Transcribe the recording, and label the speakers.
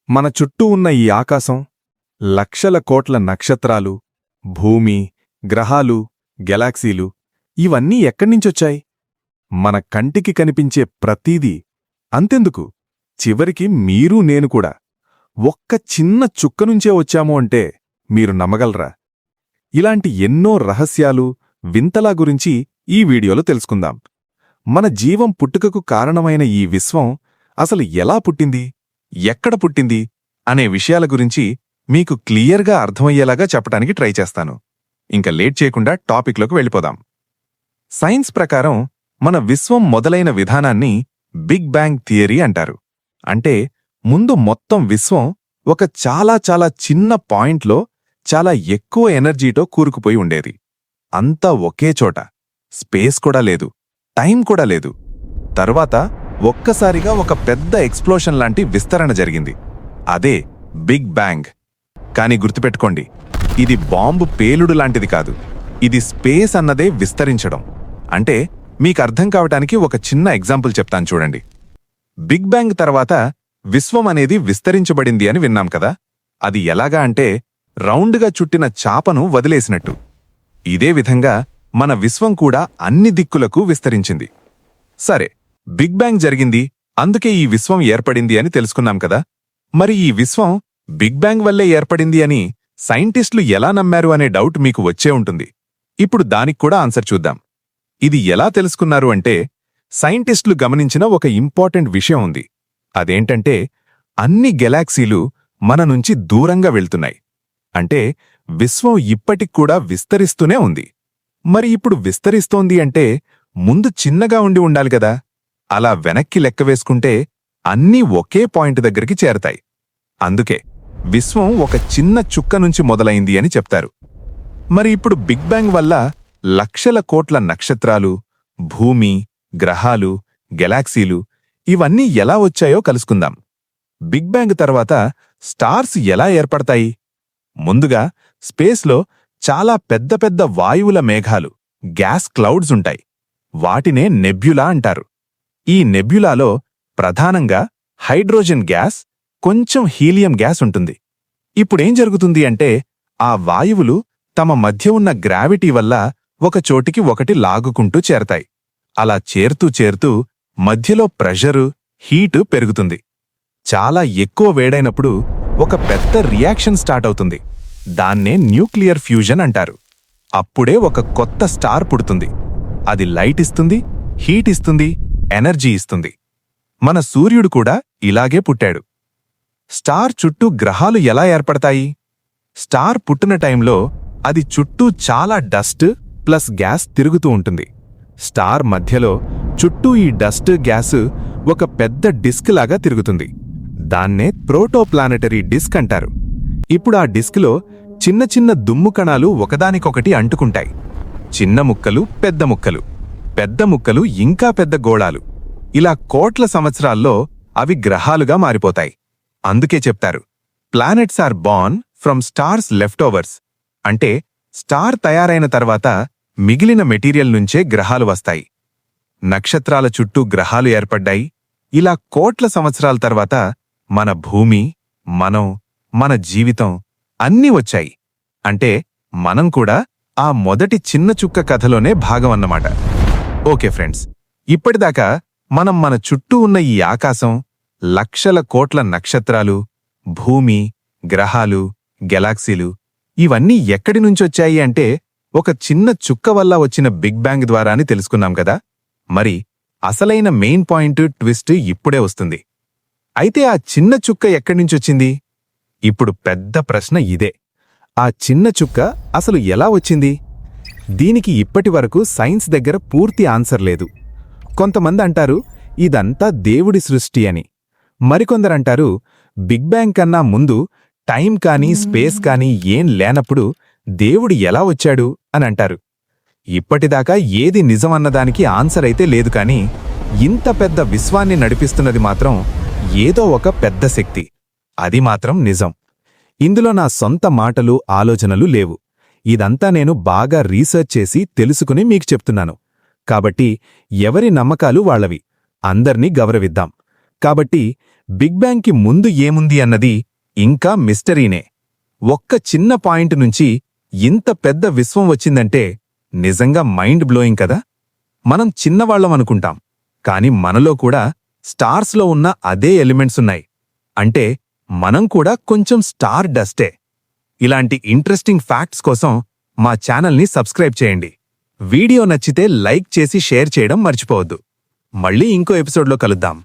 Speaker 1: మన చుట్టూ ఉన్న ఈ ఆకాశం, లక్షల కోట్ల నక్షత్రాలు, భూమి, గ్రహాలు, గెలాక్సీలు ఇవన్నీ ఎక్కడ్నించొచ్చాయి? మన కంటికి కనిపించే ప్రతీదీ. అంతెందుకు, చివరికి మీరు నేను కూడా ఒక్క చిన్న చుక్కనుంచే వచ్చాము అంటే మీరు నమ్మగలరా? ఇలాంటి ఎన్నో రహస్యాలు, వింతలా గురించి ఈ వీడియోలో తెలుసుకుందాం. మన జీవం పుట్టుకకు కారణమైన ఈ విశ్వం అసలు ఎలా పుట్టింది, ఎక్కడ పుట్టింది అనే విషయాల గురించి మీకు క్లియర్గా అర్థమయ్యేలాగా చెప్పడానికి ట్రై చేస్తాను. ఇంక లేట్ చేయకుండా టాపిక్లోకి వెళ్ళిపోదాం. సైన్స్ ప్రకారం మన విశ్వం మొదలైన విధానాన్ని బిగ్ బ్యాంగ్ థియరీ అంటారు. అంటే ముందు మొత్తం విశ్వం ఒక చాలా చిన్న పాయింట్లో చాలా ఎక్కువ ఎనర్జీతో కూరుకుపోయి ఉండేది. అంతా ఒకే చోట. స్పేస్ కూడా లేదు, టైం కూడా లేదు. తరువాత ఒక్కసారిగా ఒక పెద్ద ఎక్స్ప్లోషన్ లాంటి విస్తరణ జరిగింది. అదే బిగ్ బ్యాంగ్. కాని గుర్తుపెట్టుకోండి, ఇది బాంబు పేలుడు లాంటిది కాదు. ఇది స్పేస్ అన్నదే విస్తరించడం. అంటే మీకు అర్థం కావటానికి ఒక చిన్న ఎగ్జాంపుల్ చెప్తాను చూడండి. బిగ్ బ్యాంగ్ తర్వాత విశ్వం అనేది విస్తరించబడింది అని విన్నాం కదా. అది ఎలాగా అంటే రౌండ్గా చుట్టిన చాపను వదిలేసినట్టు. ఇదే విధంగా మన విశ్వం కూడా అన్ని దిక్కులకు విస్తరించింది. సరే, బిగ్ బ్యాంగ్ జరిగింది, అందుకే ఈ విశ్వం ఏర్పడింది అని తెలుసుకున్నాం కదా. మరి ఈ విశ్వం బిగ్ బ్యాంగ్ వల్లే ఏర్పడింది అని సైంటిస్టులు ఎలా నమ్మారు అనే డౌట్ మీకు వచ్చే ఉంటుంది. ఇప్పుడు దానికి కూడా ఆన్సర్ చూద్దాం. ఇది ఎలా తెలుసుకున్నారు అంటే, సైంటిస్టులు గమనించిన ఒక ఇంపార్టెంట్ విషయం ఉంది. అదేంటంటే, అన్ని గెలాక్సీలు మన నుంచి దూరంగా వెళ్తున్నాయి. అంటే విశ్వం ఇప్పటిక్కూడా విస్తరిస్తూనే ఉంది. మరి ఇప్పుడు విస్తరిస్తోంది అంటే ముందు చిన్నగా ఉండి ఉండాలి కదా. అలా వెనక్కి లెక్కవేసుకుంటే అన్నీ ఒకే పాయింట్ దగ్గరికి చేరతాయి. అందుకే విశ్వం ఒక చిన్న చుక్క నుంచి మొదలైంది అని చెప్తారు. మరి ఇప్పుడు బిగ్ బ్యాంగ్ వల్ల లక్షల కోట్ల నక్షత్రాలు, భూమి, గ్రహాలు, గెలాక్సీలు ఇవన్నీ ఎలా వచ్చాయో కలుసుకుందాం. బిగ్ బ్యాంగ్ తర్వాత స్టార్స్ ఎలా ఏర్పడతాయి? ముందుగా స్పేస్లో చాలా పెద్ద వాయువుల మేఘాలు, గ్యాస్ క్లౌడ్స్ ఉంటాయి. వాటినే నెబ్యులా అంటారు. ఈ నెబ్యులాలో ప్రధానంగా హైడ్రోజన్ గ్యాస్, కొంచెం హీలియం గ్యాస్ ఉంటుంది. ఇప్పుడేం జరుగుతుంది అంటే, ఆ వాయువులు తమ మధ్య ఉన్న గ్రావిటీ వల్ల ఒక చోటికి ఒకటి లాగుకుంటూ చేరతాయి. అలా చేరుతూ మధ్యలో ప్రెషరు, హీటు పెరుగుతుంది. చాలా ఎక్కువ వేడైనప్పుడు ఒక పెద్ద రియాక్షన్ స్టార్ట్ అవుతుంది. దాన్నే న్యూక్లియర్ ఫ్యూజన్ అంటారు. అప్పుడే ఒక కొత్త స్టార్ పుడుతుంది. అది లైట్ ఇస్తుంది, హీట్ ఇస్తుంది, ఎనర్జీ ఇస్తుంది. మన సూర్యుడు కూడా ఇలాగే పుట్టాడు. స్టార్ చుట్టూ గ్రహాలు ఎలా ఏర్పడతాయి? స్టార్ పుట్టిన టైంలో అది చుట్టూ చాలా డస్ట్ ప్లస్ గ్యాస్ తిరుగుతూ ఉంటుంది. స్టార్ మధ్యలో చుట్టూ ఈ డస్ట్, గ్యాస్ ఒక పెద్ద డిస్క్ లాగా తిరుగుతుంది. దాన్నే ప్రోటోప్లానెటరీ డిస్క్ అంటారు. ఇప్పుడు ఆ డిస్క్లో చిన్న దుమ్ము కణాలు ఒకదానికొకటి అంటుకుంటాయి. చిన్న ముక్కలు, పెద్ద ముక్కలు, పెద్ద ముక్కలు ఇంకా పెద్ద గోళాలు. ఇలా కోట్ల సంవత్సరాల్లో అవి గ్రహాలుగా మారిపోతాయి. అందుకే చెప్తారు, planets are born from stars leftovers. అంటే స్టార్ తయారైన తర్వాత మిగిలిన మెటీరియల్ నుంచే గ్రహాలు వస్తాయి. నక్షత్రాల చుట్టూ గ్రహాలు ఏర్పడ్డాయి. ఇలా కోట్ల సంవత్సరాల తర్వాత మన భూమి, మన జీవితం అన్నీ వచ్చాయి. అంటే మనం కూడా ఆ మొదటి చిన్న చుక్క కథలోనే భాగమన్నమాట. ఓకే ఫ్రెండ్స్, ఇప్పటిదాకా మనం మన చుట్టూ ఉన్న ఈ ఆకాశం, లక్షల కోట్ల నక్షత్రాలు, భూమి, గ్రహాలు, గెలాక్సీలు ఇవన్నీ ఎక్కడి నుంచొచ్చాయి అంటే ఒక చిన్న చుక్క వల్ల వచ్చిన బిగ్ బ్యాంగ్ ద్వారా అని తెలుసుకున్నాం కదా. మరి అసలైన మెయిన్ పాయింట్, ట్విస్ట్ ఇప్పుడే వస్తుంది. అయితే ఆ చిన్న చుక్క ఎక్కడినుంచొచ్చింది? ఇప్పుడు పెద్ద ప్రశ్న ఇదే. ఆ చిన్న చుక్క అసలు ఎలా వచ్చింది? దీనికి ఇప్పటివరకు సైన్స్ దగ్గర పూర్తి ఆన్సర్ లేదు. కొంతమంది అంటారు ఇదంతా దేవుడి సృష్టి అని. మరికొందరంటారు బిగ్ బ్యాంగ్ కన్నా ముందు టైం కానీ స్పేస్ కానీ ఏం లేనప్పుడు దేవుడు ఎలా వచ్చాడు అని అంటారు. ఇప్పటిదాకా ఏది నిజమన్నదానికి ఆన్సర్ అయితే లేదు. కానీ ఇంత పెద్ద విశ్వాన్ని నడిపిస్తున్నది మాత్రం ఏదో ఒక పెద్ద శక్తి. అది మాత్రం నిజం. ఇందులో నా సొంత మాటలు, ఆలోచనలు లేవు. ఇదంతా నేను బాగా రీసెర్చ్ చేసి తెలుసుకుని మీకు చెప్తున్నాను. కాబట్టి ఎవరి నమ్మకాలు వాళ్లవి. అందర్నీ గౌరవిద్దాం.
Speaker 2: కాబట్టి బిగ్ బ్యాంగ్కి ముందు ఏముంది అన్నది ఇంకా మిస్టరీనే. ఒక్క చిన్న పాయింట్ నుంచి ఇంత పెద్ద విశ్వం వచ్చిందంటే నిజంగా మైండ్ బ్లోయింగ్ కదా. మనం చిన్నవాళ్లం అనుకుంటాం, కాని మనలో కూడా స్టార్స్లో ఉన్న అదే ఎలిమెంట్స్ ఉన్నాయి. అంటే మనం కూడా కొంచెం స్టార్ డస్టే. ఇలాంటి ఇంట్రెస్టింగ్ ఫ్యాక్ట్స్ కోసం మా ఛానల్ని సబ్స్క్రైబ్ చేయండి. వీడియో నచ్చితే లైక్ చేసి షేర్ చేయడం మర్చిపోవద్దు. మళ్ళీ ఇంకో ఎపిసోడ్లో కలుద్దాం.